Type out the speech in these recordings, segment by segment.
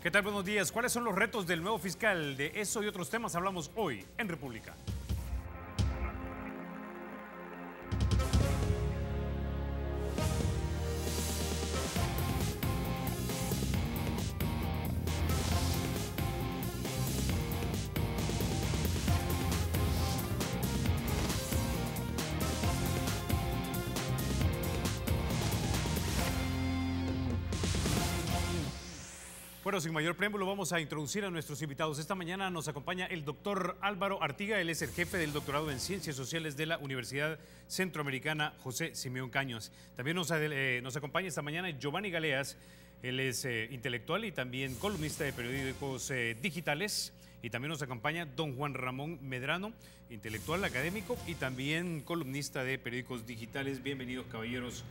¿Qué tal? Buenos días. ¿Cuáles son los retos del nuevo fiscal? De eso y otros temas hablamos hoy en República. Bueno, sin mayor preámbulo vamos a introducir a nuestros invitados. Esta mañana nos acompaña el doctor Álvaro Artiga. Él es el jefe del doctorado en Ciencias Sociales de la Universidad Centroamericana José Simeón Cañas. También nos acompaña esta mañana Giovanni Galeas. Él es intelectual y también columnista de periódicos digitales. Y también nos acompaña don Juan Ramón Medrano, intelectual académico y también columnista de periódicos digitales. Bienvenidos, caballeros,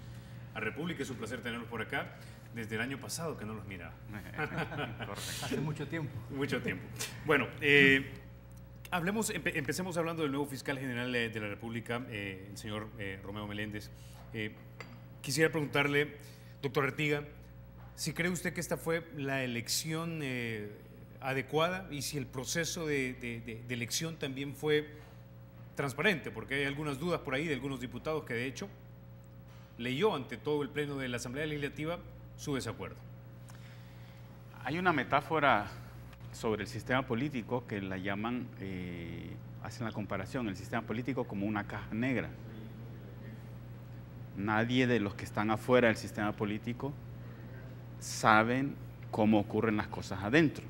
a República. Es un placer tenerlos por acá. Desde el año pasado que no los miraba. Hace mucho tiempo. Mucho tiempo. Bueno, empecemos hablando del nuevo fiscal general de la República, el señor Romeo Meléndez. Quisiera preguntarle, doctor Artiga, si cree usted que esta fue la elección adecuada y si el proceso de elección también fue transparente, porque hay algunas dudas por ahí de algunos diputados que de hecho leyó ante todo el Pleno de la Asamblea Legislativa su desacuerdo. Hay una metáfora sobre el sistema político que la llaman, hacen la comparación, el sistema político como una caja negra. Nadie de los que están afuera del sistema político saben cómo ocurren las cosas adentro,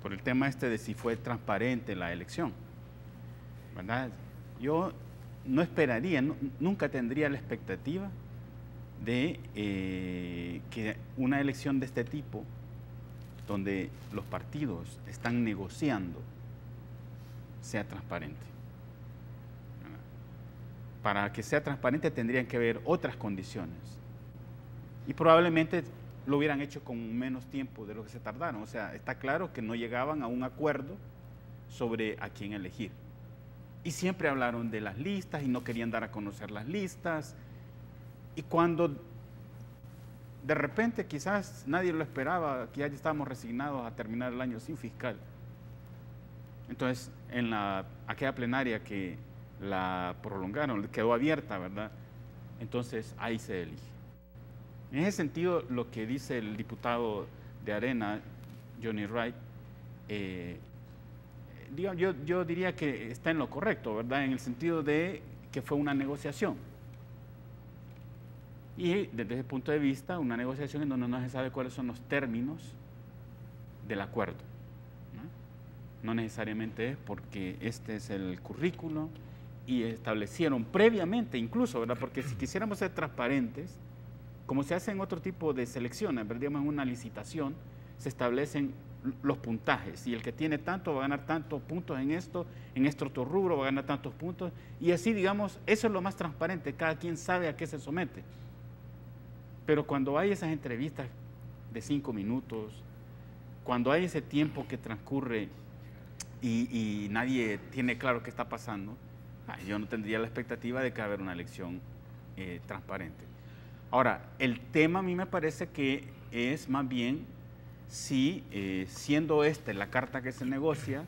por el tema de si fue transparente la elección, ¿verdad? Yo no esperaría, nunca tendría la expectativa de que una elección de este tipo, donde los partidos están negociando, sea transparente. Para que sea transparente tendrían que haber otras condiciones y probablemente lo hubieran hecho con menos tiempo de lo que se tardaron. O sea, está claro que no llegaban a un acuerdo sobre a quién elegir. Y siempre hablaron de las listas y no querían dar a conocer las listas. Y cuando de repente quizás nadie lo esperaba, que ya estábamos resignados a terminar el año sin fiscal. Entonces, en aquella plenaria que la prolongaron, quedó abierta, ¿verdad? Entonces, ahí se elige. En ese sentido, lo que dice el diputado de Arena, Johnny Wright, yo diría que está en lo correcto, ¿verdad? En el sentido de que fue una negociación. Y desde ese punto de vista, una negociación en donde no se sabe cuáles son los términos del acuerdo. No necesariamente es porque este es el currículo y establecieron previamente incluso, ¿verdad? Porque si quisiéramos ser transparentes, como se hace en otro tipo de selecciones, ¿verdad? Digamos, en una licitación, se establecen los puntajes y el que tiene tanto va a ganar tantos puntos en esto otro rubro va a ganar tantos puntos y así, digamos, eso es lo más transparente, cada quien sabe a qué se somete. Pero cuando hay esas entrevistas de 5 minutos, cuando hay ese tiempo que transcurre y nadie tiene claro qué está pasando, yo no tendría la expectativa de que va a haber una elección transparente. Ahora, el tema a mí me parece que es más bien si, siendo la carta que se negocia,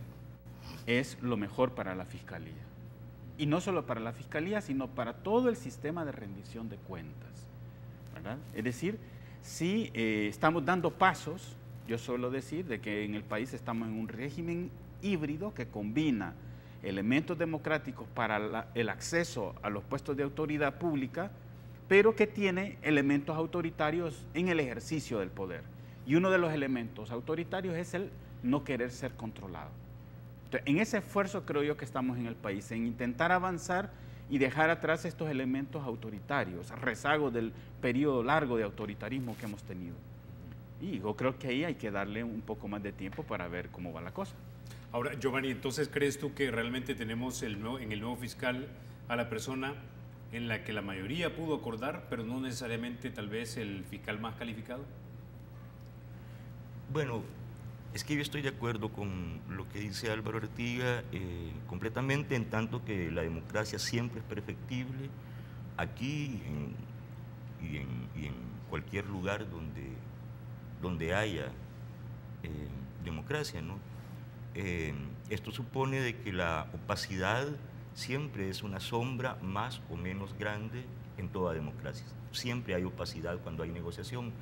es lo mejor para la Fiscalía. Y no solo para la Fiscalía, sino para todo el sistema de rendición de cuentas, ¿verdad? Es decir, si estamos dando pasos, yo suelo decir de que en el país estamos en un régimen híbrido que combina elementos democráticos para el acceso a los puestos de autoridad pública, pero que tiene elementos autoritarios en el ejercicio del poder. Y uno de los elementos autoritarios es el no querer ser controlado. Entonces, en ese esfuerzo creo yo que estamos en el país, en intentar avanzar y dejar atrás estos elementos autoritarios, rezagos del periodo largo de autoritarismo que hemos tenido. Y yo creo que ahí hay que darle un poco más de tiempo para ver cómo va la cosa. Ahora, Giovanni, entonces, ¿crees tú que realmente tenemos en el nuevo fiscal a la persona en la que la mayoría pudo acordar, pero no necesariamente tal vez el fiscal más calificado? Bueno, es que yo estoy de acuerdo con lo que dice Álvaro Artiga completamente, en tanto que la democracia siempre es perfectible aquí y en cualquier lugar donde haya democracia, ¿no? Esto supone de que la opacidad siempre es una sombra más o menos grande en toda democracia. Siempre hay opacidad cuando hay negociación.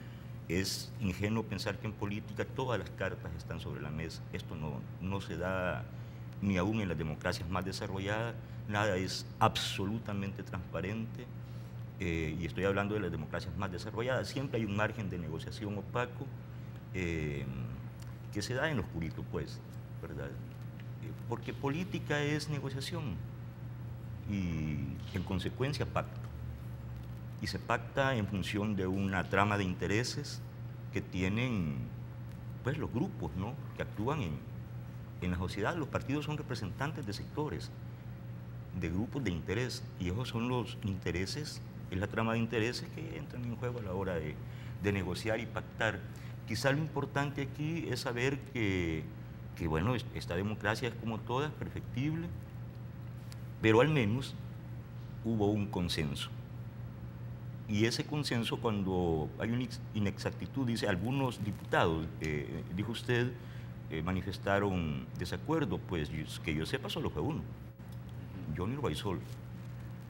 Es ingenuo pensar que en política todas las cartas están sobre la mesa. Esto no se da ni aún en las democracias más desarrolladas. Nada es absolutamente transparente. Y estoy hablando de las democracias más desarrolladas. Siempre hay un margen de negociación opaco que se da en lo oscurito, pues, ¿verdad? Porque política es negociación y, en consecuencia, pacto. Y se pacta en función de una trama de intereses que tienen, pues, los grupos, ¿no?, que actúan en la sociedad. Los partidos son representantes de sectores, de grupos de interés, y esos son los intereses, es la trama de intereses que entran en juego a la hora de negociar y pactar. Quizá lo importante aquí es saber que bueno, esta democracia es como todas, perfectible, pero al menos hubo un consenso. Y ese consenso, cuando hay una inexactitud, dice, algunos diputados, dijo usted, manifestaron desacuerdo, pues que yo sepa solo fue uno, Johnny Urbaizol.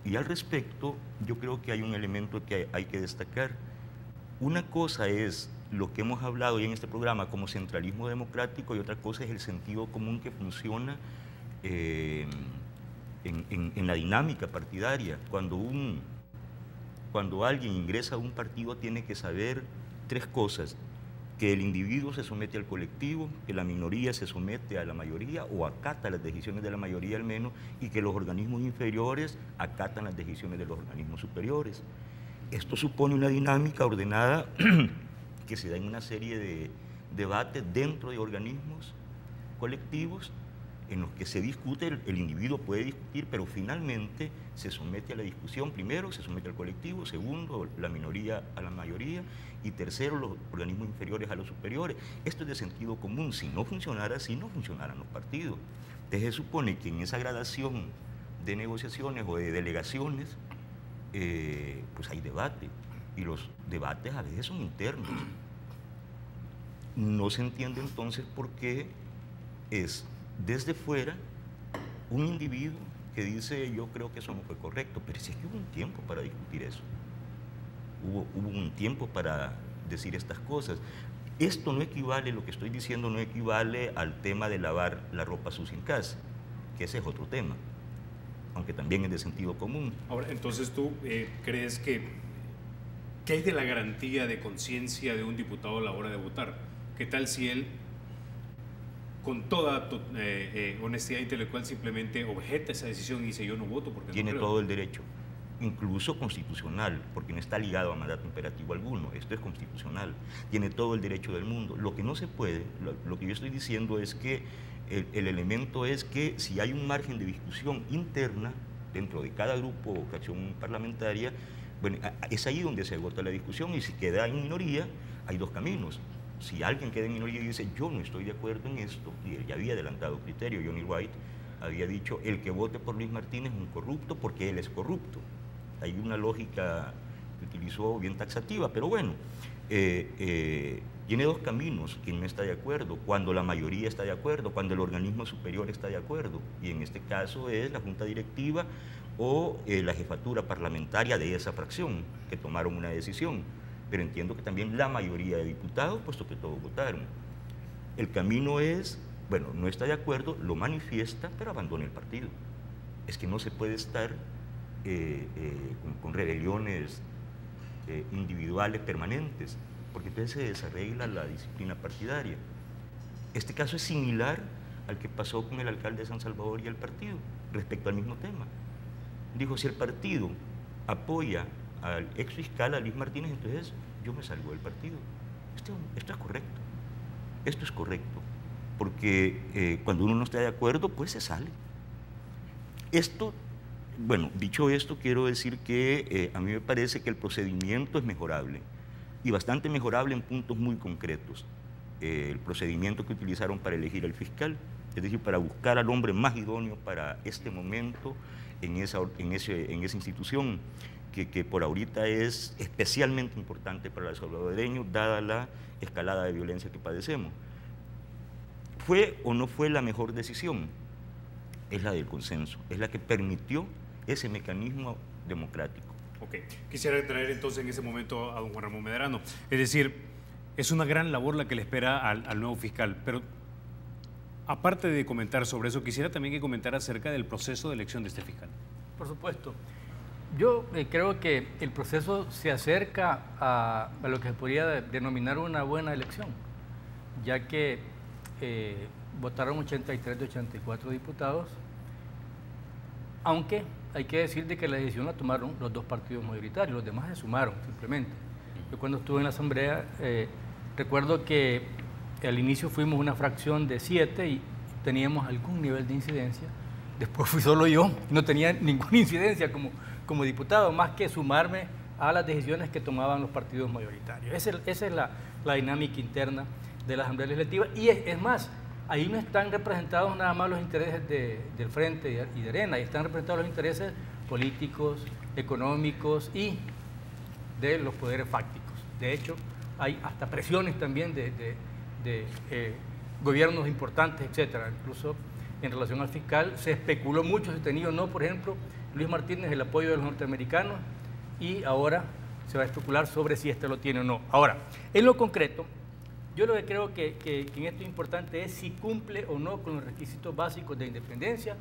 Y al respecto, yo creo que hay un elemento que hay que destacar. Una cosa es lo que hemos hablado hoy en este programa como centralismo democrático, y otra cosa es el sentido común que funciona en la dinámica partidaria. Cuando alguien ingresa a un partido tiene que saber tres cosas: que el individuo se somete al colectivo, que la minoría se somete a la mayoría o acata las decisiones de la mayoría al menos, y que los organismos inferiores acatan las decisiones de los organismos superiores. Esto supone una dinámica ordenada que se da en una serie de debates dentro de organismos colectivos en los que se discute, el individuo puede discutir, pero finalmente se somete a la discusión. Primero se somete al colectivo, segundo la minoría a la mayoría, y tercero los organismos inferiores a los superiores. Esto es de sentido común. Si no funcionara así, no funcionaran los partidos. Entonces se supone que en esa gradación de negociaciones o de delegaciones, pues hay debate, y los debates a veces son internos. No se entiende entonces por qué es desde fuera un individuo que dice, yo creo que eso no fue correcto, pero si es que hubo un tiempo para discutir eso, hubo un tiempo para decir estas cosas. Esto no equivale, lo que estoy diciendo no equivale al tema de lavar la ropa sucia en casa, que ese es otro tema, aunque también es de sentido común. Ahora, entonces tú crees que ¿qué hay de la garantía de conciencia de un diputado a la hora de votar? ¿Qué tal si él, con toda honestidad intelectual, simplemente objeta esa decisión y dice, yo no voto porque tiene no creo? todo el derecho, incluso constitucional, porque no está ligado a mandato imperativo alguno, esto es constitucional, tiene todo el derecho del mundo. Lo que no se puede, lo que yo estoy diciendo es que el elemento es que si hay un margen de discusión interna dentro de cada grupo o fracción parlamentaria, bueno, es ahí donde se agota la discusión, y si queda en minoría, hay dos caminos. Si alguien queda en minoría y dice, yo no estoy de acuerdo en esto, y él ya había adelantado criterio, Johnny Wright había dicho, el que vote por Luis Martínez es un corrupto porque él es corrupto. Hay una lógica que utilizó bien taxativa, pero bueno, tiene dos caminos quien no está de acuerdo: cuando la mayoría está de acuerdo, cuando el organismo superior está de acuerdo, y en este caso es la junta directiva o la jefatura parlamentaria de esa fracción que tomaron una decisión. Pero entiendo que también la mayoría de diputados, puesto que todos votaron. El camino es, bueno, no está de acuerdo, lo manifiesta, pero abandona el partido. Es que no se puede estar con rebeliones individuales permanentes, porque entonces se desarregla la disciplina partidaria. Este caso es similar al que pasó con el alcalde de San Salvador y el partido, respecto al mismo tema. Dijo, si el partido apoya al ex fiscal, a Luis Martínez, entonces yo me salgo del partido. Esto es correcto. Esto es correcto. Porque cuando uno no está de acuerdo, pues se sale. Esto, bueno, dicho esto, quiero decir que a mí me parece que el procedimiento es mejorable, y bastante mejorable en puntos muy concretos. El procedimiento que utilizaron para elegir al fiscal, es decir, para buscar al hombre más idóneo para este momento en esa institución, que por ahorita es especialmente importante para los salvadoreños, dada la escalada de violencia que padecemos. ¿Fue o no fue la mejor decisión? Es la del consenso, es la que permitió ese mecanismo democrático. Ok, quisiera traer entonces en ese momento a don Juan Ramón Medrano. Es decir, es una gran labor la que le espera al nuevo fiscal, pero aparte de comentar sobre eso, quisiera también que comentara acerca del proceso de elección de este fiscal. Por supuesto. Yo creo que el proceso se acerca a lo que se podría denominar una buena elección, ya que votaron 83 de 84 diputados, aunque hay que decir de que la decisión la tomaron los dos partidos mayoritarios, los demás se sumaron simplemente. Yo cuando estuve en la Asamblea, recuerdo que al inicio fuimos una fracción de 7 y teníamos algún nivel de incidencia. Después fui solo yo, no tenía ninguna incidencia como diputado, más que sumarme a las decisiones que tomaban los partidos mayoritarios. Esa es la dinámica interna de la Asamblea Legislativa. Y es más, ahí no están representados nada más los intereses del Frente y de Arena, ahí están representados los intereses políticos, económicos y de los poderes fácticos. De hecho, hay hasta presiones también de gobiernos importantes, etcétera. Incluso en relación al fiscal se especuló mucho si tenía o no, por ejemplo, Luis Martínez el apoyo de los norteamericanos, y ahora se va a especular sobre si este lo tiene o no. Ahora, en lo concreto, yo lo que creo que en esto importante es si cumple o no con los requisitos básicos de independencia,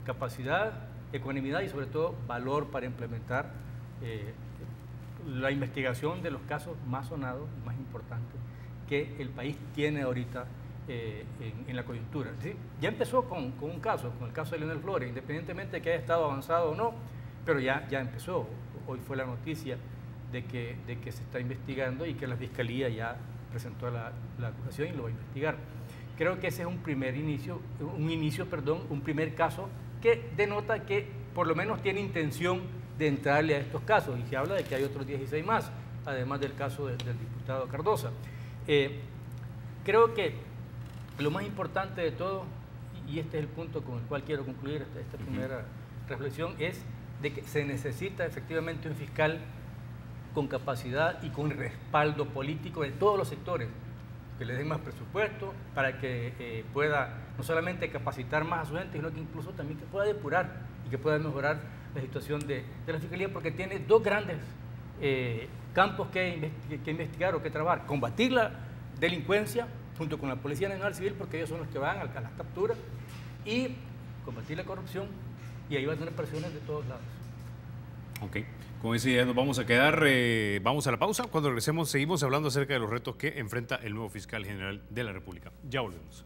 capacidad, ecuanimidad y sobre todo valor para implementar la investigación de los casos más sonados y más importantes que el país tiene ahorita en la coyuntura. ¿Sí? Ya empezó con un caso, con el caso de Leonel Flores, independientemente de que haya estado avanzado o no, pero ya empezó. Hoy fue la noticia de que se está investigando y que la Fiscalía ya presentó la acusación y lo va a investigar. Creo que ese es un primer caso que denota que por lo menos tiene intención de entrarle a estos casos, y se habla de que hay otros 16 más, además del caso del diputado Cardosa. Creo que lo más importante de todo, y este es el punto con el cual quiero concluir esta primera reflexión, es de que se necesita efectivamente un fiscal con capacidad y con respaldo político de todos los sectores, que le den más presupuesto para que pueda no solamente capacitar más a su gente, sino que incluso también que pueda depurar y que pueda mejorar la situación de la Fiscalía, porque tiene dos grandes campos que investigar o que trabajar: combatir la delincuencia junto con la Policía Nacional Civil, porque ellos son los que van a las capturas, y combatir la corrupción, y ahí va a tener presiones de todos lados. Ok, con esa idea nos vamos a quedar, vamos a la pausa. Cuando regresemos seguimos hablando acerca de los retos que enfrenta el nuevo fiscal general de la República. Ya volvemos.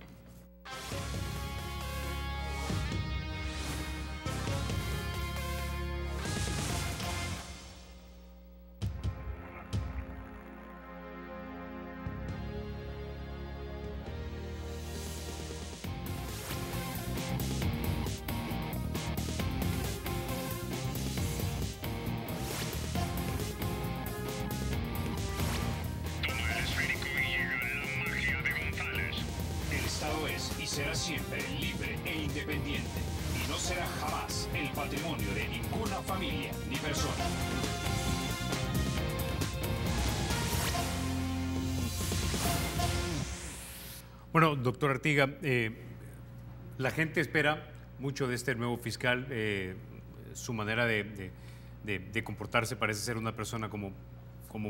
Será siempre libre e independiente y no será jamás el patrimonio de ninguna familia ni persona. Bueno, doctor Artiga, la gente espera mucho de este nuevo fiscal. Su manera de comportarse parece ser una persona como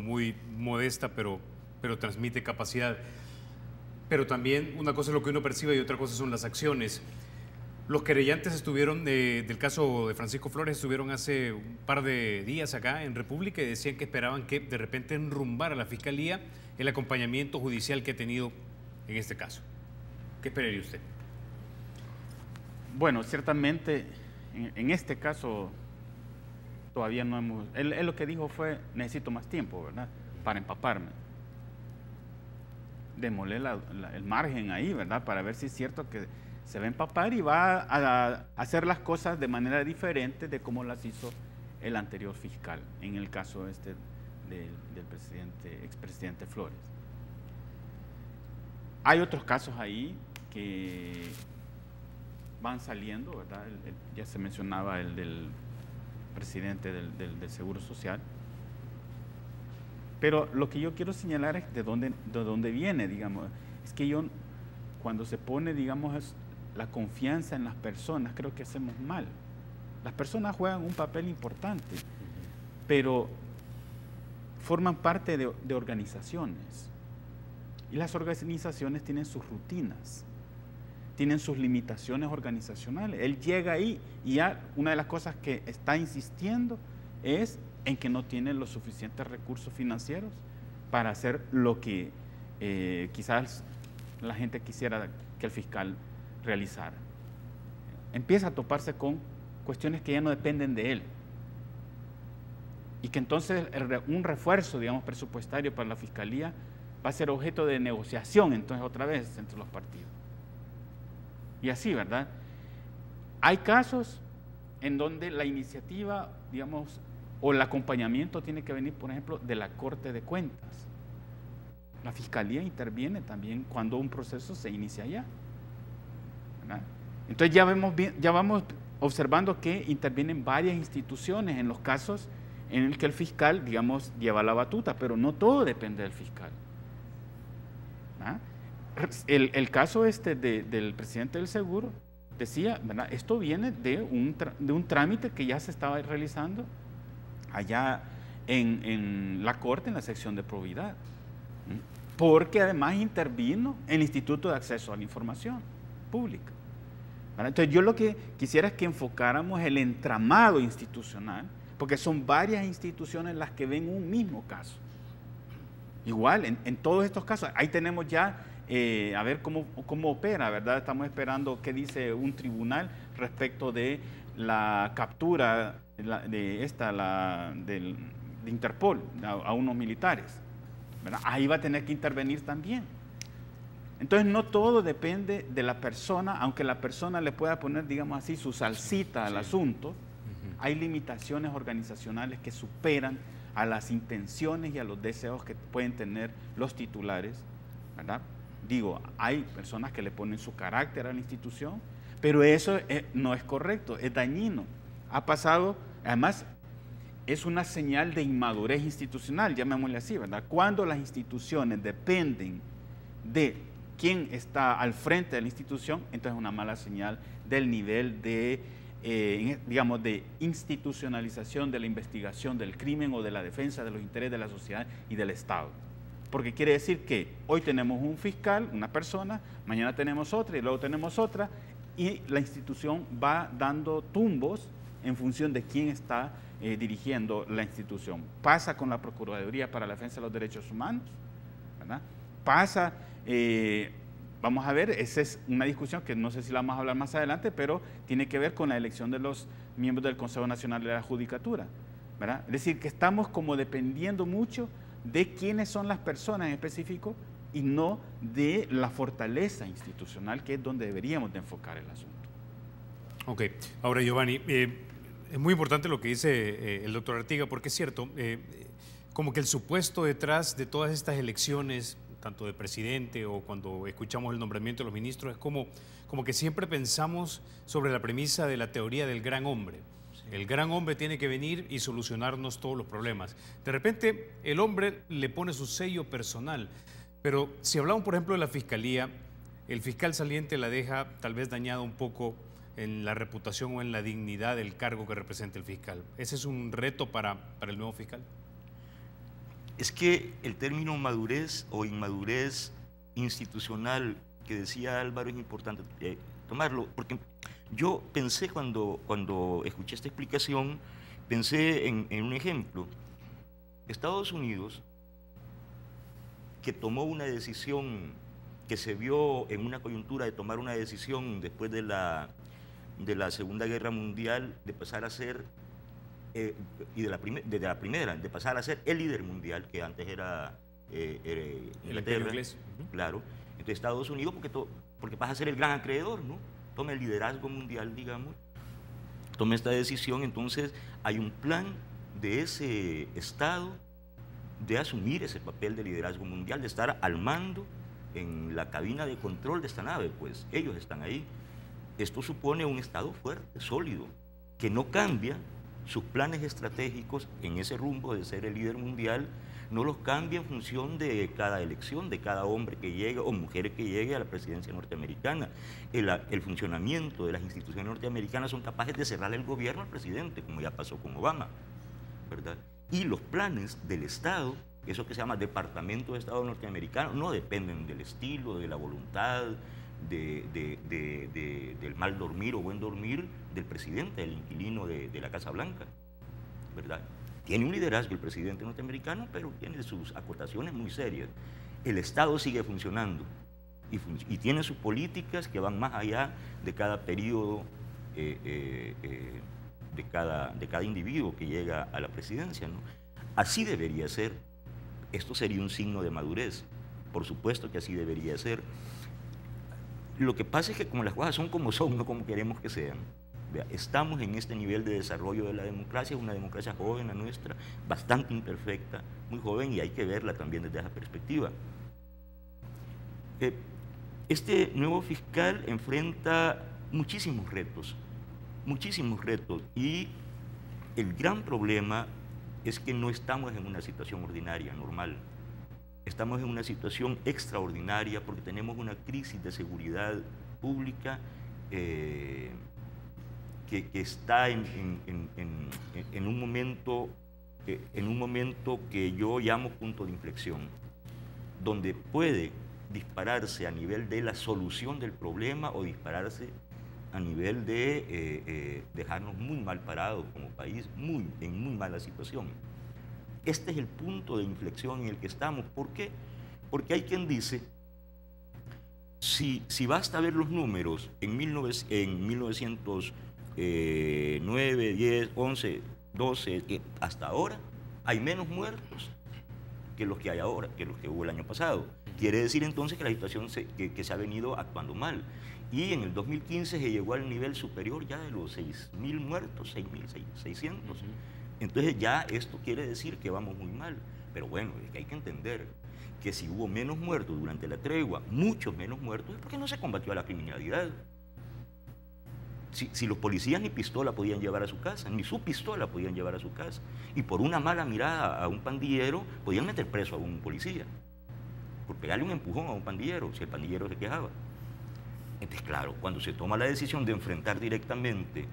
muy modesta, pero transmite capacidad. Pero también una cosa es lo que uno percibe y otra cosa son las acciones. Los querellantes estuvieron, del caso de Francisco Flores, estuvieron hace un par de días acá en República y decían que esperaban que de repente enrumbara la Fiscalía el acompañamiento judicial que ha tenido en este caso. ¿Qué esperaría usted? Bueno, ciertamente en este caso todavía no hemos... Él lo que dijo fue: necesito más tiempo, ¿verdad?, para empaparme. Démosle el margen ahí, ¿verdad?, para ver si es cierto que se va a empapar y va a hacer las cosas de manera diferente de como las hizo el anterior fiscal, en el caso del expresidente Flores. Hay otros casos ahí que van saliendo, ¿verdad? Ya se mencionaba el del presidente del Seguro Social. Pero lo que yo quiero señalar es de dónde viene, digamos. Es que cuando se pone, digamos, la confianza en las personas, creo que hacemos mal. Las personas juegan un papel importante, pero forman parte de organizaciones. Y las organizaciones tienen sus rutinas, tienen sus limitaciones organizacionales. Él llega ahí y ya una de las cosas que está insistiendo es en que no tiene los suficientes recursos financieros para hacer lo que quizás la gente quisiera que el fiscal realizara. Empieza a toparse con cuestiones que ya no dependen de él. Y que entonces un refuerzo, digamos, presupuestario para la fiscalía va a ser objeto de negociación, entonces, otra vez, entre los partidos. Y así, ¿verdad? Hay casos en donde la iniciativa, digamos, o el acompañamiento tiene que venir, por ejemplo, de la Corte de Cuentas. La Fiscalía interviene también cuando un proceso se inicia allá, ¿verdad? Entonces ya vamos observando que intervienen varias instituciones en los casos en el que el fiscal, digamos, lleva la batuta, pero no todo depende del fiscal. ¿Ah? El caso del presidente del Seguro decía, ¿verdad? Esto viene de un trámite que ya se estaba realizando allá en la Corte, en la sección de probidad, porque además intervino el Instituto de Acceso a la Información Pública. ¿Verdad? Entonces yo lo que quisiera es que enfocáramos el entramado institucional, porque son varias instituciones las que ven un mismo caso. Igual, en todos estos casos, ahí tenemos ya, a ver cómo opera, ¿verdad? Estamos esperando qué dice un tribunal respecto de la captura de Interpol a unos militares, ¿verdad? Ahí va a tener que intervenir también. Entonces, no todo depende de la persona, aunque la persona le pueda poner, digamos así, su salsita al asunto. Hay limitaciones organizacionales que superan a las intenciones y a los deseos que pueden tener los titulares, ¿verdad? Digo, hay personas que le ponen su carácter a la institución, pero eso no es correcto, es dañino. Ha pasado, además, es una señal de inmadurez institucional, llamémosle así, ¿verdad? Cuando las instituciones dependen de quién está al frente de la institución, entonces es una mala señal del nivel de digamos, de institucionalización de la investigación del crimen o de la defensa de los intereses de la sociedad y del Estado. Porque quiere decir que hoy tenemos un fiscal, una persona, mañana tenemos otra y luego tenemos otra, y la institución va dando tumbos en función de quién está dirigiendo la institución. Pasa con la Procuraduría para la Defensa de los Derechos Humanos, ¿verdad? Pasa... vamos a ver, esa es una discusión que no sé si la vamos a hablar más adelante, pero tiene que ver con la elección de los miembros del Consejo Nacional de la Judicatura, ¿verdad? Es decir, que estamos como dependiendo mucho de quiénes son las personas en específico y no de la fortaleza institucional, que es donde deberíamos de enfocar el asunto. Ok, ahora Giovanni, es muy importante lo que dice el doctor Artiga, porque es cierto, como que el supuesto detrás de todas estas elecciones, tanto de presidente o cuando escuchamos el nombramiento de los ministros, es como que siempre pensamos sobre la premisa de la teoría del gran hombre. El gran hombre tiene que venir y solucionarnos todos los problemas. De repente el hombre le pone su sello personal, pero si hablamos por ejemplo de la fiscalía, el fiscal saliente la deja tal vez dañada un poco en la reputación o en la dignidad del cargo que representa el fiscal. ¿Ese es un reto para el nuevo fiscal? Es que el término madurez o inmadurez institucional que decía Álvaro es importante tomarlo, porque yo pensé cuando escuché esta explicación, pensé en un ejemplo. Estados Unidos, que tomó una decisión, que se vio en una coyuntura de tomar una decisión después de la Segunda Guerra Mundial, de pasar a ser y desde la primera, de pasar a ser el líder mundial, que antes era Inglaterra, claro. Entonces Estados Unidos, porque pasa a ser el gran acreedor, ¿no? Toma el liderazgo mundial, digamos, toma esta decisión, entonces hay un plan de ese Estado de asumir ese papel de liderazgo mundial, de estar al mando en la cabina de control de esta nave, pues ellos están ahí. Esto supone un Estado fuerte, sólido, que no cambia sus planes estratégicos en ese rumbo de ser el líder mundial, no los cambia en función de cada elección, de cada hombre que llegue o mujer que llegue a la presidencia norteamericana. El funcionamiento de las instituciones norteamericanas son capaces de cerrar el gobierno al presidente, como ya pasó con Obama, ¿verdad? Y los planes del Estado, eso que se llama Departamento de Estado norteamericano, no dependen del estilo, de la voluntad, del mal dormir o buen dormir del presidente, del inquilino de la Casa Blanca, ¿verdad? Tiene un liderazgo el presidente norteamericano, pero tiene sus acotaciones muy serias. El Estado sigue funcionando y tiene sus políticas que van más allá de cada periodo, de cada individuo que llega a la presidencia, ¿no? Así debería ser. Esto sería un signo de madurez. Por supuesto que así debería ser. Lo que pasa es que como las cosas son, no como queremos que sean. Estamos en este nivel de desarrollo de la democracia, una democracia joven la nuestra, bastante imperfecta, muy joven, y hay que verla también desde esa perspectiva. Este nuevo fiscal enfrenta muchísimos retos, y el gran problema es que no estamos en una situación ordinaria, normal. Estamos en una situación extraordinaria porque tenemos una crisis de seguridad pública que está en un momento que yo llamo punto de inflexión, donde puede dispararse a nivel de la solución del problema o dispararse a nivel de dejarnos muy mal parados como país, en muy mala situación. Este es el punto de inflexión en el que estamos. ¿Por qué? Porque hay quien dice, si basta ver los números en 1909, 10, 11, 12, hasta ahora, hay menos muertos que los que hay ahora, que los que hubo el año pasado. Quiere decir entonces que la situación que se ha venido actuando mal. Y en el 2015 se llegó al nivel superior ya de los 6.000 muertos, 6.600. Entonces ya esto quiere decir que vamos muy mal. Pero bueno, es que hay que entender que si hubo menos muertos durante la tregua, muchos menos muertos, es porque no se combatió a la criminalidad. Si los policías ni pistola podían llevar a su casa, ni su pistola podían llevar a su casa, y por una mala mirada a un pandillero podían meter preso a un policía, por pegarle un empujón a un pandillero, si el pandillero se quejaba. Entonces, claro, cuando se toma la decisión de enfrentar directamente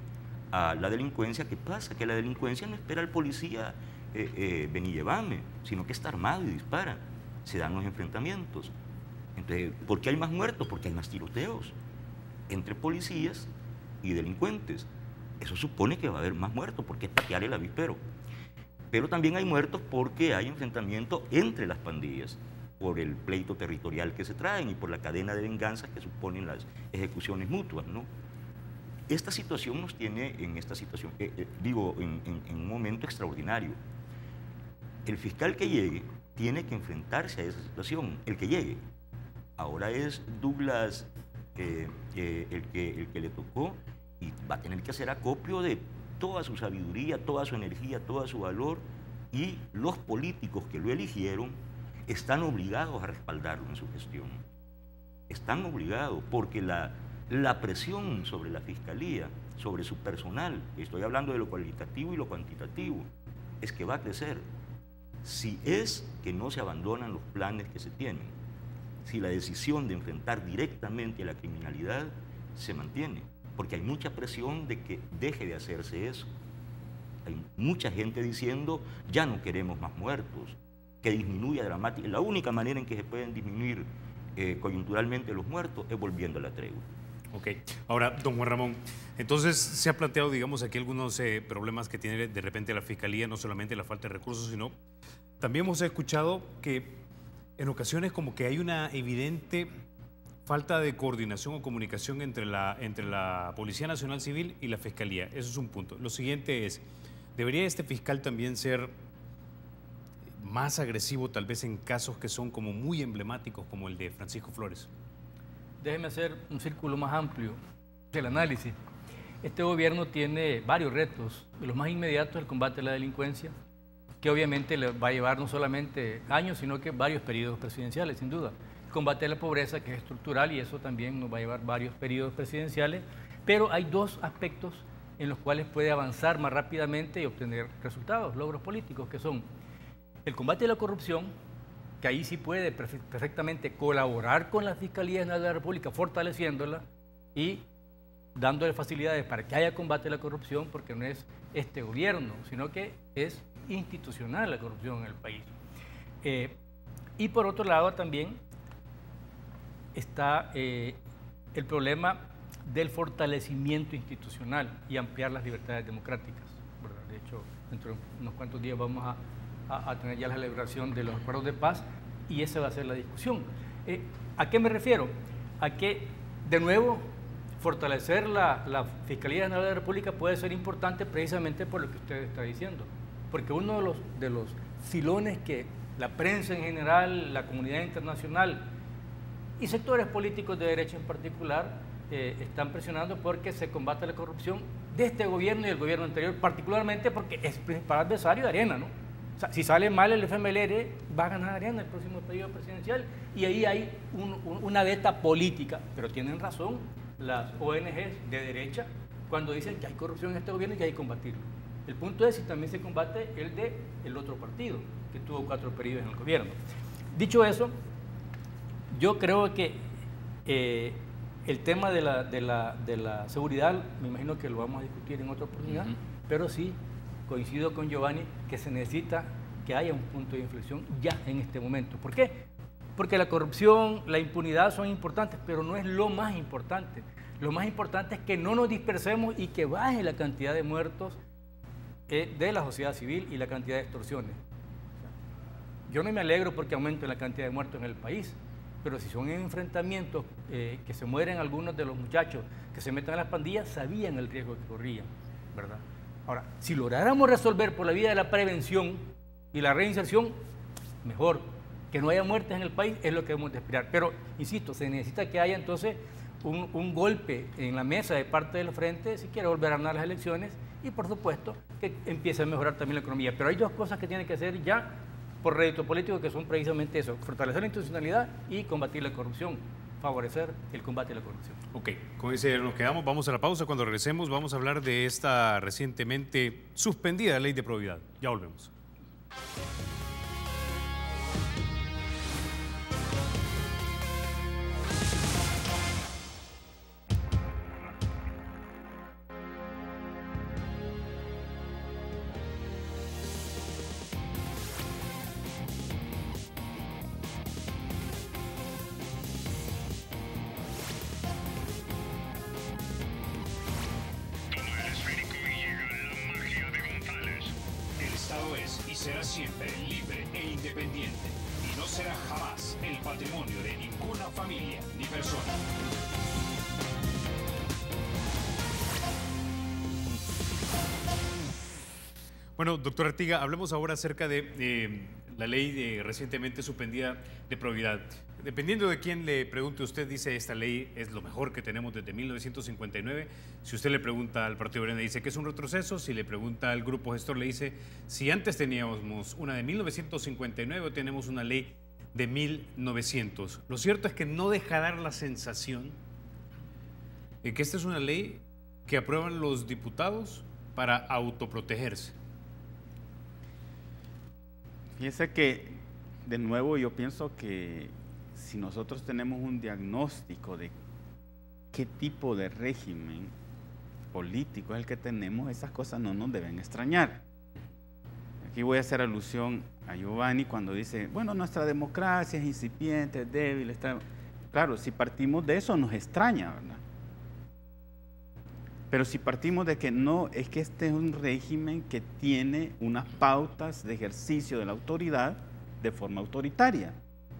a la delincuencia, ¿qué pasa? Que la delincuencia no espera al policía ven y llévame, sino que está armado y dispara. Se dan los enfrentamientos. Entonces, ¿por qué hay más muertos? Porque hay más tiroteos entre policías y delincuentes. Eso supone que va a haber más muertos, porque es patear el avispero. Pero también hay muertos porque hay enfrentamientos entre las pandillas, por el pleito territorial que se traen y por la cadena de venganzas que suponen las ejecuciones mutuas, ¿no? Esta situación nos tiene en esta situación, en un momento extraordinario. El fiscal que llegue tiene que enfrentarse a esa situación, el que llegue. Ahora es Douglas el que le tocó y va a tener que hacer acopio de toda su sabiduría, toda su energía, todo su valor, y los políticos que lo eligieron están obligados a respaldarlo en su gestión. Están obligados porque la presión sobre la Fiscalía, sobre su personal, estoy hablando de lo cualitativo y lo cuantitativo, es que va a crecer. Si es que no se abandonan los planes que se tienen, si la decisión de enfrentar directamente a la criminalidad se mantiene, porque hay mucha presión de que deje de hacerse eso. Hay mucha gente diciendo, ya no queremos más muertos, que disminuya dramáticamente. La única manera en que se pueden disminuir coyunturalmente los muertos es volviendo a la tregua. Ok. Ahora, don Juan Ramón, entonces se ha planteado, digamos, aquí algunos problemas que tiene de repente la Fiscalía, no solamente la falta de recursos, sino también hemos escuchado que en ocasiones como que hay una evidente falta de coordinación o comunicación entre la Policía Nacional Civil y la Fiscalía. Eso es un punto. Lo siguiente es, ¿debería este fiscal también ser más agresivo tal vez en casos que son como muy emblemáticos como el de Francisco Flores? Déjeme hacer un círculo más amplio del análisis. Este gobierno tiene varios retos. Los más inmediatos, el combate a la delincuencia, que obviamente le va a llevar no solamente años, sino que varios periodos presidenciales, sin duda. El combate a la pobreza, que es estructural, y eso también nos va a llevar varios periodos presidenciales. Pero hay dos aspectos en los cuales puede avanzar más rápidamente y obtener resultados, logros políticos, que son el combate a la corrupción, que ahí sí puede perfectamente colaborar con la Fiscalía General de la República, fortaleciéndola y dándole facilidades para que haya combate a la corrupción, porque no es este gobierno, sino que es institucional la corrupción en el país. Y por otro lado también está el problema del fortalecimiento institucional y ampliar las libertades democráticas, ¿verdad? De hecho, dentro de unos cuantos días vamos a tener ya la celebración de los acuerdos de paz y esa va a ser la discusión. ¿A qué me refiero? A que, de nuevo, fortalecer la Fiscalía General de la República puede ser importante precisamente por lo que usted está diciendo, porque uno de los filones que la prensa en general, la comunidad internacional y sectores políticos de derecha en particular están presionando porque se combate la corrupción de este gobierno y del gobierno anterior, particularmente porque es el principal adversario de Arena, ¿no? O sea, si sale mal el FMLR, va a ganar Arena el próximo periodo presidencial y ahí hay una beta política, pero tienen razón las ONGs de derecha cuando dicen que hay corrupción en este gobierno y que hay que combatirlo. El punto es si también se combate el del otro partido, que tuvo 4 periodos en el gobierno. Dicho eso, yo creo que el tema de la seguridad, me imagino que lo vamos a discutir en otra oportunidad, pero sí coincido con Giovanni que se necesita que haya un punto de inflexión ya en este momento. ¿Por qué? Porque la corrupción, la impunidad son importantes, pero no es lo más importante. Lo más importante es que no nos dispersemos y que baje la cantidad de muertos de la sociedad civil y la cantidad de extorsiones. Yo no me alegro porque aumente la cantidad de muertos en el país, pero si son enfrentamientos que se mueren algunos de los muchachos que se meten a las pandillas, sabían el riesgo que corrían, ¿verdad? Ahora, si lográramos resolver por la vía de la prevención y la reinserción, mejor. Que no haya muertes en el país es lo que debemos de esperar. Pero, insisto, se necesita que haya entonces un golpe en la mesa de parte del frente si quiere volver a ganar las elecciones y, por supuesto, que empiece a mejorar también la economía. Pero hay 2 cosas que tienen que hacer ya por rédito político que son precisamente eso, fortalecer la institucionalidad y combatir la corrupción, favorecer el combate a la corrupción. Ok, con ese nos quedamos, vamos a la pausa. Cuando regresemos vamos a hablar de esta recientemente suspendida ley de probidad. Ya volvemos. Será siempre libre e independiente y no será jamás el patrimonio de ninguna familia ni persona. Bueno, doctor Artiga, hablemos ahora acerca de la ley recientemente suspendida de probidad. Dependiendo de quién le pregunte, usted dice esta ley es lo mejor que tenemos desde 1959. Si usted le pregunta al Partido Verde, dice que es un retroceso. Si le pregunta al grupo gestor, le dice si antes teníamos una de 1959 o tenemos una ley de 1900. Lo cierto es que no deja dar la sensación de que esta es una ley que aprueban los diputados para autoprotegerse. Fíjense que, de nuevo, yo pienso que si nosotros tenemos un diagnóstico de qué tipo de régimen político es el que tenemos, esas cosas no nos deben extrañar. Aquí voy a hacer alusión a Giovanni cuando dice, bueno, nuestra democracia es incipiente, es débil, está... Claro, si partimos de eso nos extraña, ¿verdad? Pero si partimos de que no, es que este es un régimen que tiene unas pautas de ejercicio de la autoridad de forma autoritaria.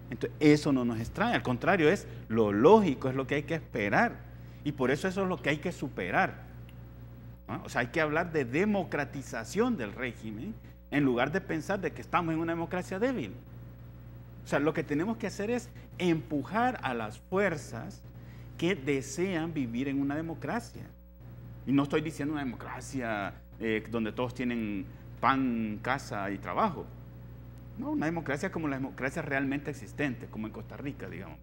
Entonces, eso no nos extraña, al contrario, es lo lógico, es lo que hay que esperar. Y por eso es lo que hay que superar, ¿no? O sea, hay que hablar de democratización del régimen en lugar de pensar de que estamos en una democracia débil. O sea, lo que tenemos que hacer es empujar a las fuerzas que desean vivir en una democracia. Y no estoy diciendo una democracia donde todos tienen pan, casa y trabajo. No, una democracia como la democracia realmente existente, como en Costa Rica, digamos.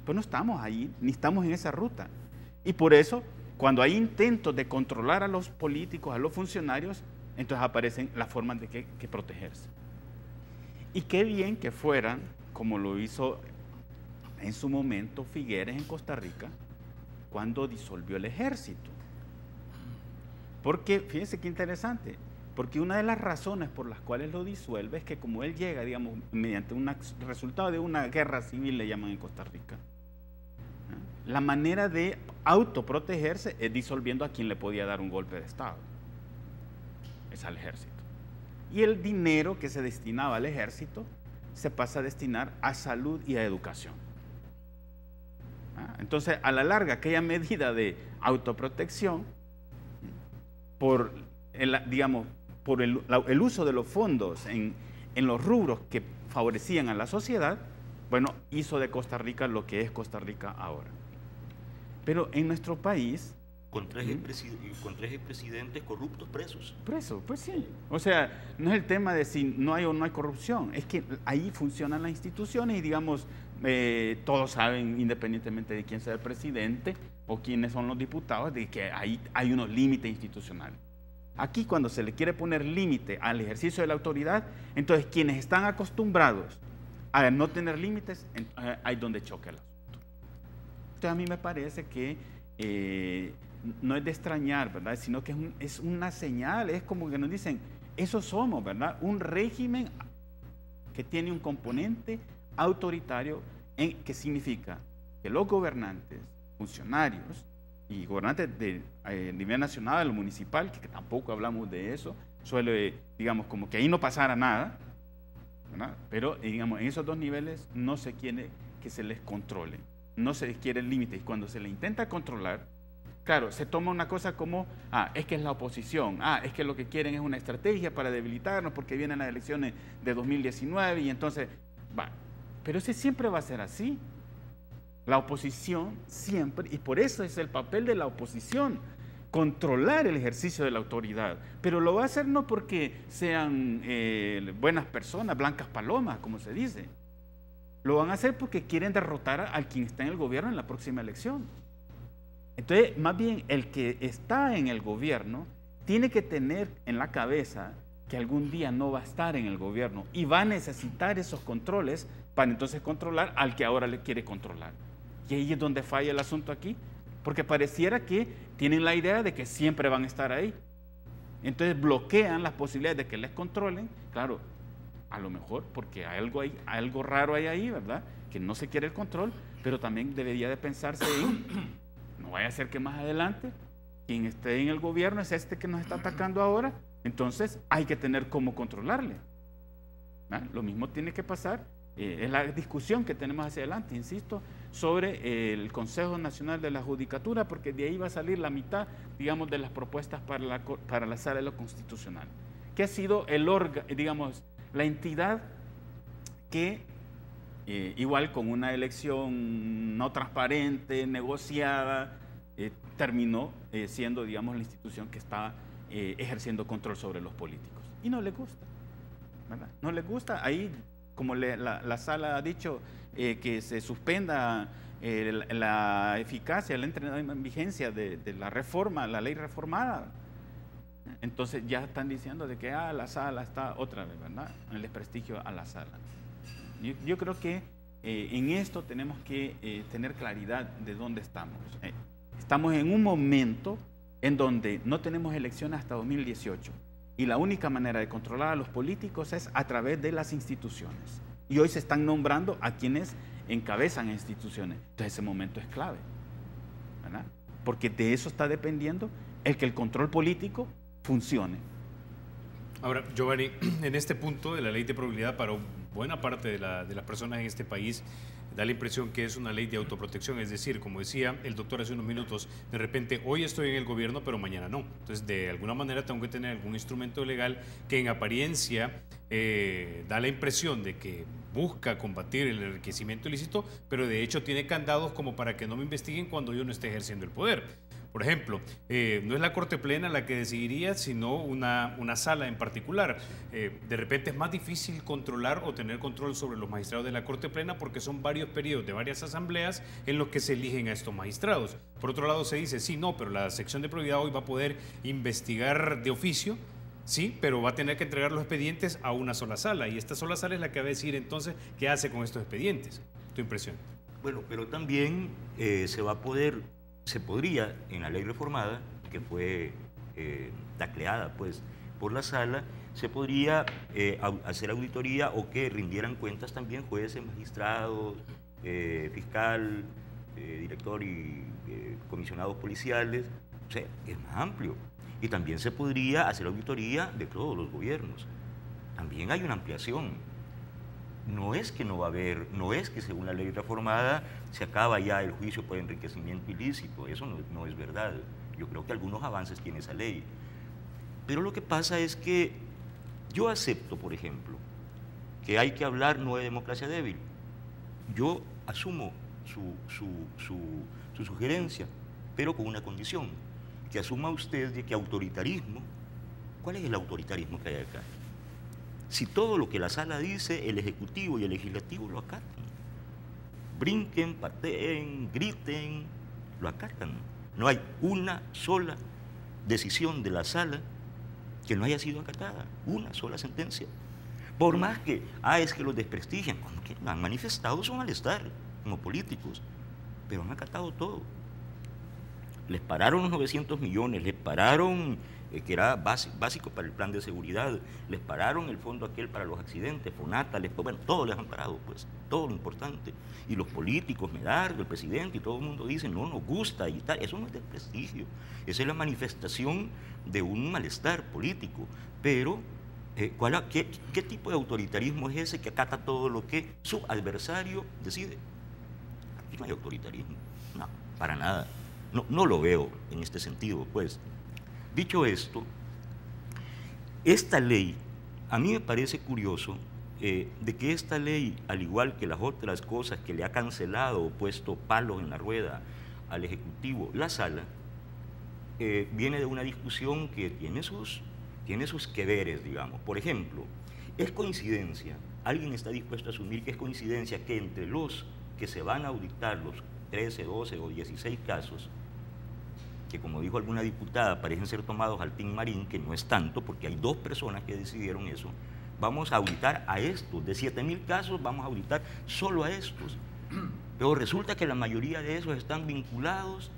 Pues no estamos ahí, ni estamos en esa ruta. Y por eso Cuando hay intentos de controlar a los políticos, a los funcionarios, entonces aparecen las formas de que protegerse. Y qué bien que fueran, como lo hizo en su momento Figueres en Costa Rica, cuando disolvió el ejército. Porque, fíjense qué interesante, porque una de las razones por las cuales lo disuelve es que como él llega, digamos, mediante un resultado de una guerra civil, le llaman en Costa Rica, la manera de autoprotegerse es disolviendo a quien le podía dar un golpe de Estado, es al ejército. Y el dinero que se destinaba al ejército se pasa a destinar a salud y a educación. Entonces, a la larga, aquella medida de autoprotección, por el uso de los fondos en los rubros que favorecían a la sociedad, bueno, hizo de Costa Rica lo que es Costa Rica ahora. Pero en nuestro país... Con tres expresidentes corruptos presos. Presos, pues sí. O sea, no es el tema de si no hay o no hay corrupción, es que ahí funcionan las instituciones y digamos, todos saben, independientemente de quién sea el presidente o quiénes son los diputados, de que hay unos límites institucionales. Aquí cuando se le quiere poner límite al ejercicio de la autoridad, entonces quienes están acostumbrados a no tener límites, hay donde choca el asunto. Entonces a mí me parece que no es de extrañar, ¿verdad? Sino que es una señal, es como que nos dicen, eso somos, ¿verdad? Un régimen que tiene un componente autoritario, que significa que los gobernantes, funcionarios y gobernantes de nivel nacional, lo municipal, que tampoco hablamos de eso, suele, digamos, como que ahí no pasara nada, ¿verdad? Pero, digamos, en esos dos niveles no se quiere que se les controle, no se les quiere el límite, y cuando se le intenta controlar, claro, se toma una cosa como, es que es la oposición, es que lo que quieren es una estrategia para debilitarnos porque vienen las elecciones de 2019 y entonces, pero ese siempre va a ser así. La oposición siempre, y por eso es el papel de la oposición, controlar el ejercicio de la autoridad, pero lo va a hacer no porque sean buenas personas, blancas palomas, como se dice, lo van a hacer porque quieren derrotar al quien está en el gobierno en la próxima elección. Entonces, más bien, el que está en el gobierno tiene que tener en la cabeza que algún día no va a estar en el gobierno y va a necesitar esos controles para entonces controlar al que ahora le quiere controlar. Y ahí es donde falla el asunto aquí, porque pareciera que tienen la idea de que siempre van a estar ahí. Entonces bloquean las posibilidades de que les controlen, claro, a lo mejor porque hay algo raro ahí, ¿verdad? Que no se quiere el control, pero también debería de pensarse en, no vaya a ser que más adelante quien esté en el gobierno es este que nos está atacando ahora, entonces hay que tener cómo controlarle. Lo mismo tiene que pasar, es la discusión que tenemos hacia adelante, insisto, sobre el Consejo Nacional de la Judicatura, porque de ahí va a salir la mitad, digamos, de las propuestas para la Sala de lo Constitucional, que ha sido digamos, la entidad que, igual con una elección no transparente, negociada, terminó siendo, digamos, la institución que está ejerciendo control sobre los políticos. Y no les gusta, ¿verdad? No les gusta. Ahí, como la sala ha dicho, que se suspenda la eficacia, la entrada en vigencia de la reforma, la ley reformada. Entonces ya están diciendo de que la sala está otra vez, ¿verdad? El desprestigio a la sala. Yo creo que en esto tenemos que tener claridad de dónde estamos. Estamos en un momento en donde no tenemos elecciones hasta 2018 y la única manera de controlar a los políticos es a través de las instituciones. Y hoy se están nombrando a quienes encabezan instituciones. Entonces ese momento es clave, ¿verdad? Porque de eso está dependiendo el que el control político funcione. Ahora, Giovanni, en este punto de la ley de probabilidad para buena parte de las personas en este país, da la impresión que es una ley de autoprotección, es decir, como decía el doctor hace unos minutos, de repente hoy estoy en el gobierno pero mañana no. Entonces, de alguna manera tengo que tener algún instrumento legal que en apariencia da la impresión de que busca combatir el enriquecimiento ilícito, pero de hecho tiene candados como para que no me investiguen cuando yo no esté ejerciendo el poder. Por ejemplo, no es la Corte Plena la que decidiría, sino una sala en particular. De repente es más difícil controlar o tener control sobre los magistrados de la Corte Plena porque son varios periodos de varias asambleas en los que se eligen a estos magistrados. Por otro lado se dice, sí, no, pero la sección de probidad hoy va a poder investigar de oficio, sí, pero va a tener que entregar los expedientes a una sola sala y esta sola sala es la que va a decir entonces qué hace con estos expedientes. ¿Tu impresión? Bueno, pero también se podría, en la ley reformada, que fue tacleada pues, por la sala, se podría hacer auditoría o que rindieran cuentas también jueces, magistrados, fiscal, director y comisionados policiales. O sea, es más amplio. Y también se podría hacer auditoría de todos los gobiernos. También hay una ampliación. No es que no va a haber, no es que según la ley reformada se acaba ya el juicio por enriquecimiento ilícito, eso no es verdad. Yo creo que algunos avances tiene esa ley. Pero lo que pasa es que yo acepto, por ejemplo, que hay que hablar no de democracia débil. Yo asumo su sugerencia, pero con una condición, que asuma usted de que autoritarismo, ¿cuál es el autoritarismo que hay acá? Si todo lo que la sala dice, el Ejecutivo y el Legislativo lo acatan. Brinquen, pateen, griten, lo acatan. No hay una sola decisión de la sala que no haya sido acatada, una sola sentencia. Por más que, es que los desprestigian, como que han manifestado su malestar como políticos, pero han acatado todo. Les pararon los 900 millones, les pararon, que era básico para el plan de seguridad, les pararon el fondo aquel para los accidentes, FONATA, bueno, todo les han parado, pues, todo lo importante. Y los políticos, Medardo, el presidente y todo el mundo dicen, no nos gusta y tal, eso no es desprestigio, esa es la manifestación de un malestar político. Pero, ¿qué tipo de autoritarismo es ese que acata todo lo que su adversario decide? Aquí no hay autoritarismo, no, para nada. No lo veo en este sentido, pues. Dicho esto, esta ley, a mí me parece curioso de que esta ley, al igual que las otras cosas que le ha cancelado o puesto palos en la rueda al Ejecutivo, la sala, viene de una discusión que tiene sus que veres, digamos. Por ejemplo, es coincidencia, alguien está dispuesto a asumir que es coincidencia que entre los que se van a auditar los 13, 12 o 16 casos, que como dijo alguna diputada, parecen ser tomados al tin marín, que no es tanto, porque hay 2 personas que decidieron eso, vamos a auditar a estos, de 7.000 casos vamos a auditar solo a estos. Pero resulta que la mayoría de esos están vinculados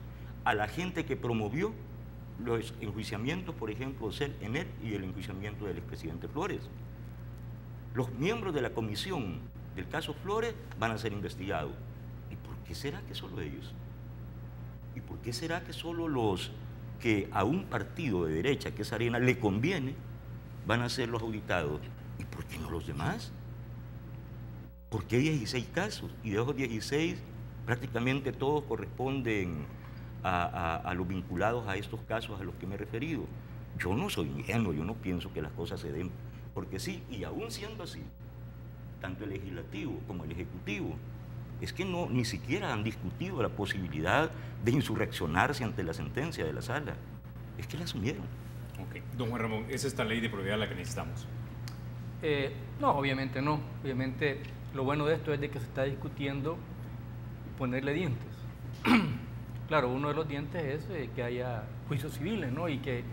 a la gente que promovió los enjuiciamientos, por ejemplo, del ENER y el enjuiciamiento del expresidente Flores. Los miembros de la comisión del caso Flores van a ser investigados. ¿Y por qué será que solo ellos? ¿Y por qué será que solo los que a un partido de derecha, que es Arena, le conviene, van a ser los auditados? ¿Y por qué no los demás? ¿Por qué 16 casos? Y de esos 16, prácticamente todos corresponden a los vinculados a estos casos a los que me he referido. Yo no soy ingenuo, yo no pienso que las cosas se den porque sí, y aún siendo así, tanto el Legislativo como el Ejecutivo, es que ni siquiera han discutido la posibilidad de insurreccionarse ante la sentencia de la sala. Es que la asumieron. Ok. Don Juan Ramón, ¿es esta ley de probidad la que necesitamos? No, obviamente no. Obviamente lo bueno de esto es de que se está discutiendo ponerle dientes. Claro, uno de los dientes es que haya juicios civiles, ¿no? Y que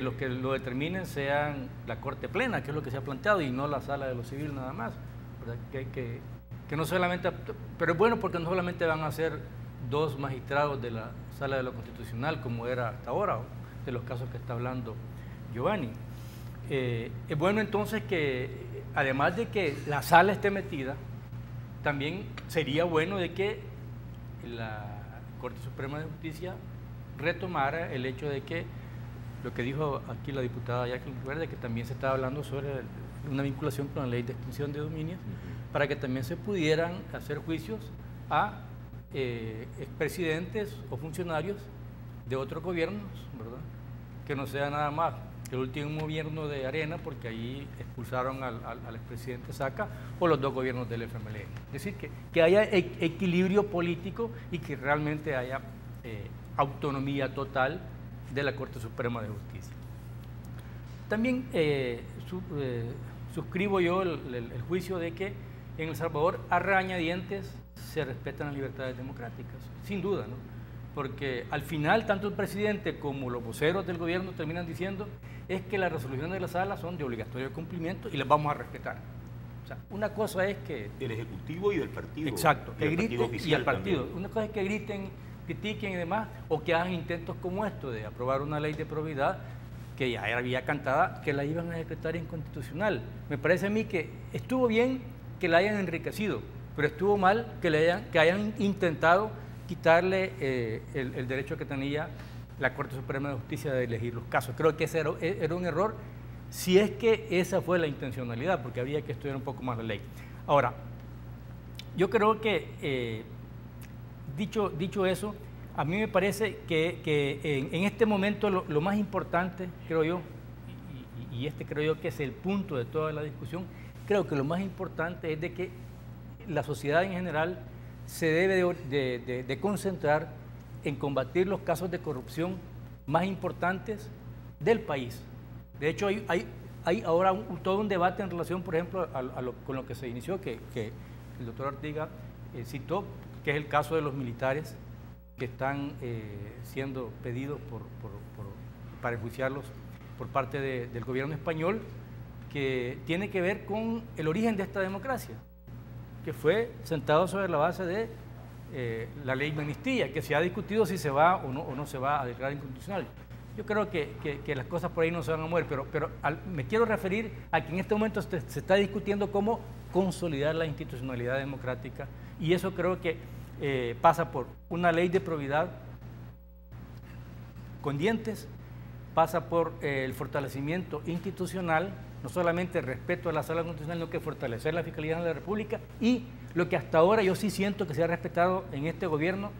los que lo determinen sean la Corte Plena, que es lo que se ha planteado, y no la Sala de lo Civil nada más. ¿Verdad? Que no solamente, pero es bueno porque no solamente van a ser 2 magistrados de la Sala de lo Constitucional, como era hasta ahora, de los casos que está hablando Giovanni. Es bueno entonces que, además de que la sala esté metida, también sería bueno de que la Corte Suprema de Justicia retomara el hecho de que, lo que dijo aquí la diputada Jacqueline Verde, que también se estaba hablando sobre una vinculación con la ley de extinción de dominios, para que también se pudieran hacer juicios a expresidentes o funcionarios de otros gobiernos, ¿verdad? Que no sea nada más el último gobierno de Arena, porque ahí expulsaron al expresidente Saca, o los dos gobiernos del FMLN. Es decir, que haya equilibrio político y que realmente haya autonomía total de la Corte Suprema de Justicia. También suscribo yo el juicio de que en El Salvador, a regañadientes, se respetan las libertades democráticas, sin duda, ¿no? Porque al final, tanto el presidente como los voceros del gobierno terminan diciendo es que las resoluciones de la sala son de obligatorio cumplimiento y las vamos a respetar. O sea, una cosa es que... Del Ejecutivo y del partido. Exacto, que griten, y al partido. También. Una cosa es que griten, critiquen y demás, o que hagan intentos como esto de aprobar una ley de probidad que ya había cantada, que la iban a decretar inconstitucional. Me parece a mí que estuvo bien que la hayan enriquecido, pero estuvo mal que hayan intentado quitarle el derecho que tenía la Corte Suprema de Justicia de elegir los casos. Creo que ese era un error, si es que esa fue la intencionalidad, porque había que estudiar un poco más la ley. Ahora, yo creo que, dicho eso, a mí me parece que en este momento lo más importante, creo yo, y este creo yo que es el punto de toda la discusión, creo que lo más importante es de que la sociedad en general se debe de concentrar en combatir los casos de corrupción más importantes del país. De hecho, hay ahora todo un debate en relación, por ejemplo, con lo que se inició, que el doctor Artiga citó, que es el caso de los militares que están siendo pedidos para enjuiciarlos por parte del gobierno español, que tiene que ver con el origen de esta democracia, que fue sentado sobre la base de la ley de amnistía, que se ha discutido si se va o no se va a declarar inconstitucional. Yo creo que las cosas por ahí no se van a mover, pero me quiero referir a que en este momento se está discutiendo cómo consolidar la institucionalidad democrática, y eso creo que pasa por una ley de probidad con dientes, pasa por el fortalecimiento institucional, no solamente el respeto a la sala constitucional, sino que fortalecer la Fiscalía de la República, y lo que hasta ahora yo sí siento que se ha respetado en este gobierno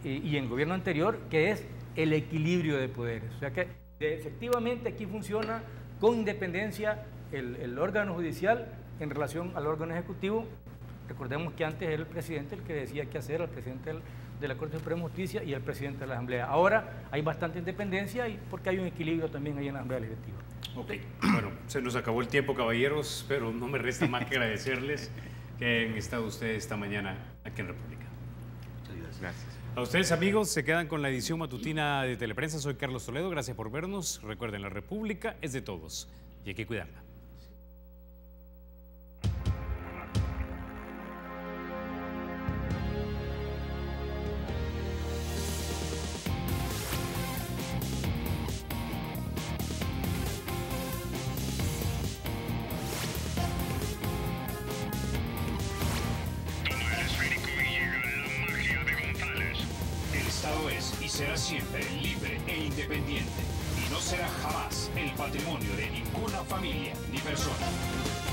y en el gobierno anterior, que es el equilibrio de poderes. O sea que efectivamente aquí funciona con independencia el órgano judicial en relación al órgano ejecutivo. Recordemos que antes era el presidente el que decía qué hacer, el presidente de la Corte Suprema de Justicia y el presidente de la Asamblea. Ahora hay bastante independencia y porque hay un equilibrio también ahí en la Asamblea Legislativa. Ok, bueno, se nos acabó el tiempo, caballeros, pero no me resta más que agradecerles que hayan estado ustedes esta mañana aquí en República. Muchas gracias. A ustedes, amigos, se quedan con la edición matutina de Teleprensa. Soy Carlos Toledo, gracias por vernos. Recuerden, la República es de todos y hay que cuidarla. Será siempre libre e independiente y no será jamás el patrimonio de ninguna familia ni persona.